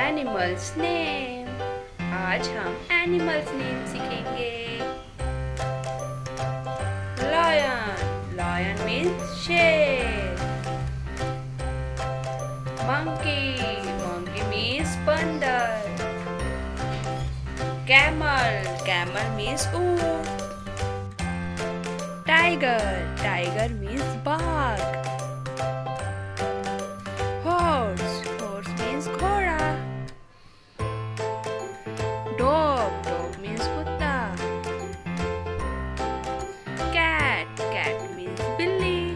Animals name. आज हम animals name सीखेंगे। लायन, लायन मीन्स शेर। मंकी, मंकी मीन्स बंदर। कैमल, कैमल मीन्स ऊंट। टाइगर, टाइगर मीन्स बाघ। हॉर्स, हॉर्स मीन्स घोड़ा। डॉग, डॉग मीन्स कुत्ता। कैट, कैट मीन्स बिल्ली।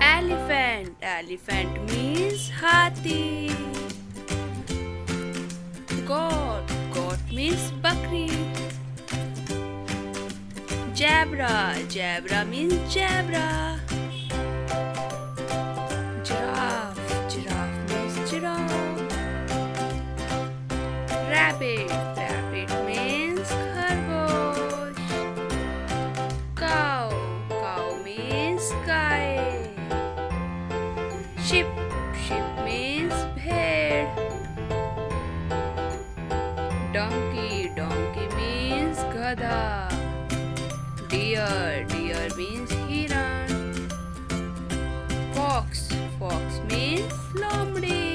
एलिफेंट, एलिफेंट मीन्स हाथी। गोट, गोट मीन्स बकरी। Zebra, zebra means zebra. Giraffe, giraffe means giraffe. Rabbit, rabbit means खरगोश. Cow, cow means गाय. Sheep, sheep means भेड़. Donkey, donkey means गधा. Deer, deer means hiran. Fox, fox means लोमड़ी.